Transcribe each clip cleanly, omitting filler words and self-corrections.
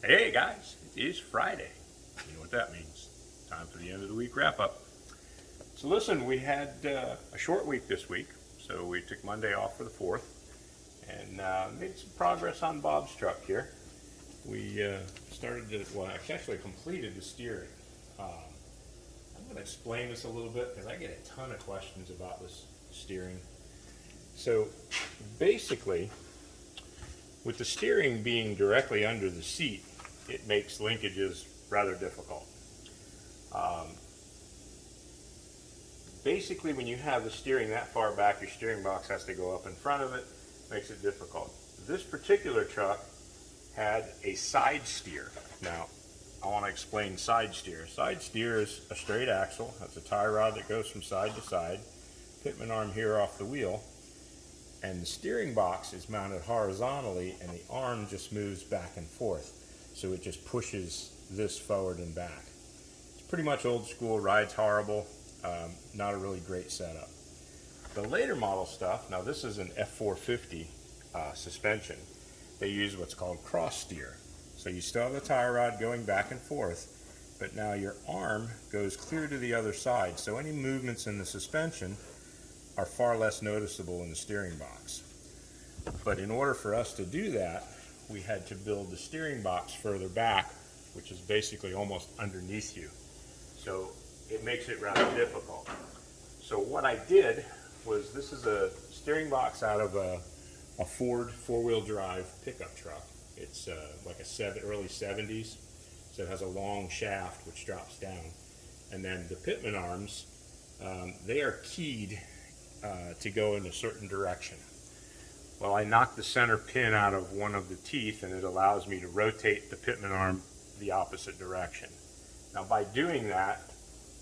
Hey guys, it is Friday. You know what that means. Time for the end of the week wrap up. So listen, we had a short week this week, so we took Monday off for the 4th and made some progress on Bob's truck here. We started to, well, actually completed the steering. I'm going to explain this a little bit because I get a ton of questions about this steering. So basically, with the steering being directly under the seat, it makes linkages rather difficult. Basically, when you have the steering that far back, your steering box has to go up in front of it, makes it difficult. This particular truck had a side steer. Now, I want to explain side steer. Side steer is a straight axle. That's a tie rod that goes from side to side. Pitman arm here off the wheel. And the steering box is mounted horizontally and the arm just moves back and forth. So it just pushes this forward and back. It's pretty much old school, rides horrible, not a really great setup. The later model stuff, now this is an F450 suspension. They use what's called cross steer. So you still have the tie rod going back and forth, but now your arm goes clear to the other side. So any movements in the suspension are far less noticeable in the steering box. But in order for us to do that, we had to build the steering box further back, which is basically almost underneath you. So it makes it rather difficult. So what I did was, this is a steering box out of a Ford four-wheel drive pickup truck. It's like a early 70s, so it has a long shaft which drops down. And then the Pitman arms, they are keyed to go in a certain direction. Well, I knocked the center pin out of one of the teeth and it allows me to rotate the Pitman arm the opposite direction. Now by doing that,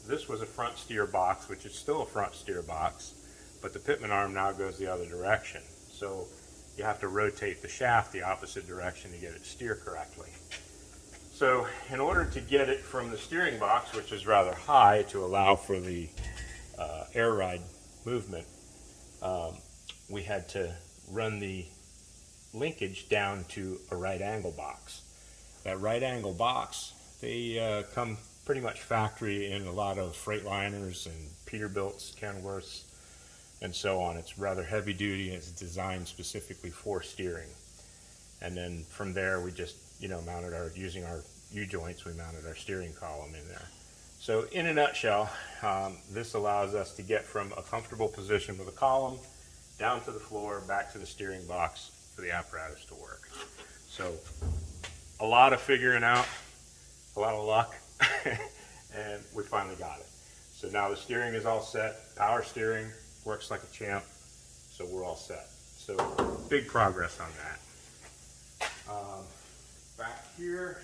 this was a front steer box, which is still a front steer box, but the Pitman arm now goes the other direction. So you have to rotate the shaft the opposite direction to get it to steer correctly. So in order to get it from the steering box, which is rather high to allow for the air ride movement, we had to run the linkage down to a right angle box. That right angle box, they come pretty much factory in a lot of Freightliners and Peterbilts, Kenworths, and so on. It's rather heavy duty and it's designed specifically for steering. And then from there we just, mounted using our U-joints, we mounted our steering column in there. So in a nutshell, this allows us to get from a comfortable position with a column down to the floor, back to the steering box for the apparatus to work. So a lot of figuring out, a lot of luck, and we finally got it. So now the steering is all set, power steering, works like a champ, so we're all set. So big progress on that. Back here,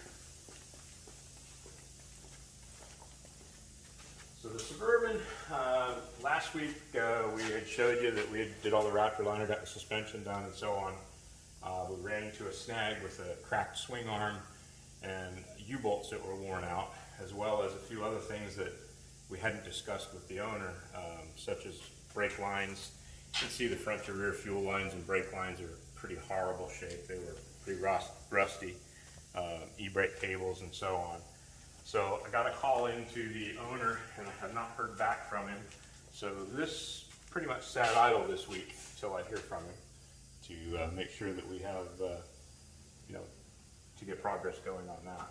so the Suburban, last week we had showed you that we did all the Raptor liner, got the suspension done and so on. We ran into a snag with a cracked swing arm and U-bolts that were worn out, as well as a few other things that we hadn't discussed with the owner, such as brake lines. You can see the front to rear fuel lines and brake lines are pretty horrible shape. They were pretty rusty, e-brake cables and so on. So I got a call into the owner and I have not heard back from him. So this pretty much sat idle this week until I hear from him to make sure that we have, to get progress going on that.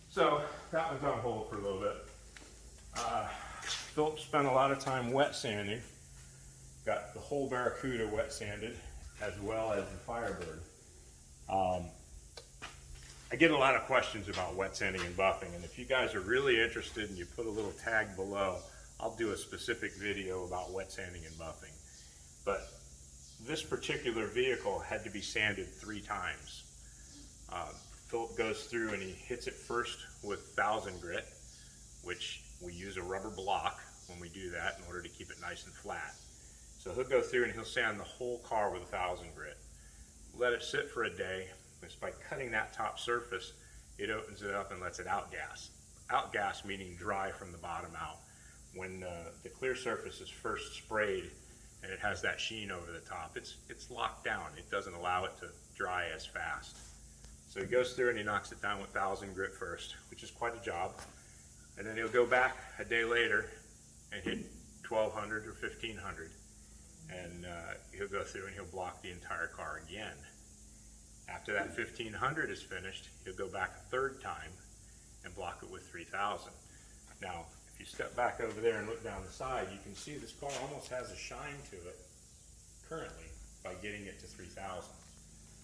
So that one's on hold for a little bit. Philip spent a lot of time wet sanding. Got the whole Barracuda wet sanded, as well as the Firebird. I get a lot of questions about wet sanding and buffing, and if you guys are really interested and you put a little tag below, I'll do a specific video about wet sanding and buffing. But this particular vehicle had to be sanded 3 times. Philip goes through and he hits it first with 1000 grit, which we use a rubber block when we do that in order to keep it nice and flat. So he'll go through and he'll sand the whole car with 1000 grit. Let it sit for a day. Just by cutting that top surface, it opens it up and lets it outgas. Outgas meaning dry from the bottom out. When the clear surface is first sprayed and it has that sheen over the top, it's locked down. It doesn't allow it to dry as fast. So he goes through and he knocks it down with 1,000 grit first, which is quite a job. And then he'll go back a day later and hit 1,200 or 1,500. And he'll go through and he'll block the entire car again. After that 1,500 is finished, he'll go back a third time and block it with 3,000. Now, if you step back over there and look down the side, you can see this car almost has a shine to it currently by getting it to 3,000.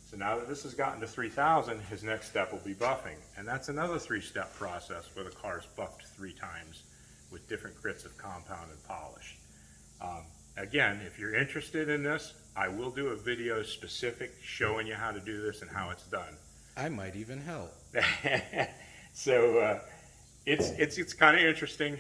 So now that this has gotten to 3,000, his next step will be buffing. And that's another 3-step process where the car is buffed 3 times with different grits of compound and polish. Again, if you're interested in this, I will do a video specific showing you how to do this and how it's done. I might even help. So it's kind of interesting.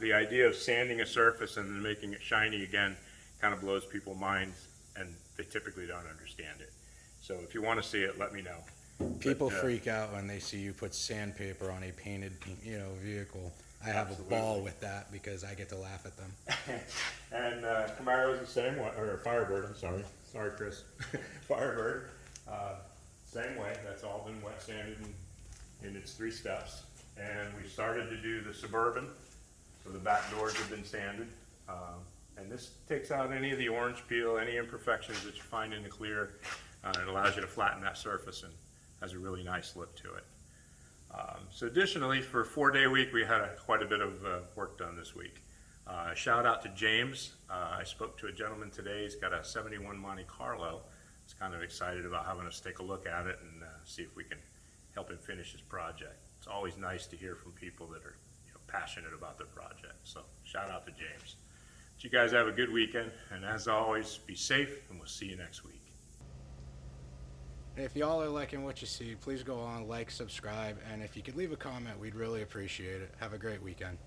The idea of sanding a surface and then making it shiny again kind of blows people's minds, and they typically don't understand it. So if you want to see it, let me know. People freak out when they see you put sandpaper on a painted, vehicle. I have Absolutely. a ball with that because I get to laugh at them. And Camaro's the same way, or Firebird, I'm sorry. Sorry, Chris. Firebird, same way. That's all been wet sanded in its 3 steps. And we started to do the Suburban, so the back doors have been sanded. And this takes out any of the orange peel, any imperfections that you find in the clear. It allows you to flatten that surface and has a really nice look to it. So additionally, for a 4-day week, we had quite a bit of work done this week. Shout out to James. I spoke to a gentleman today. He's got a 71 Monte Carlo. He's kind of excited about having us take a look at it and see if we can help him finish his project. It's always nice to hear from people that are passionate about their project. So shout out to James. But you guys have a good weekend, and as always, be safe, and we'll see you next week. If y'all are liking what you see, please go on, like, subscribe, and if you could leave a comment, we'd really appreciate it. Have a great weekend.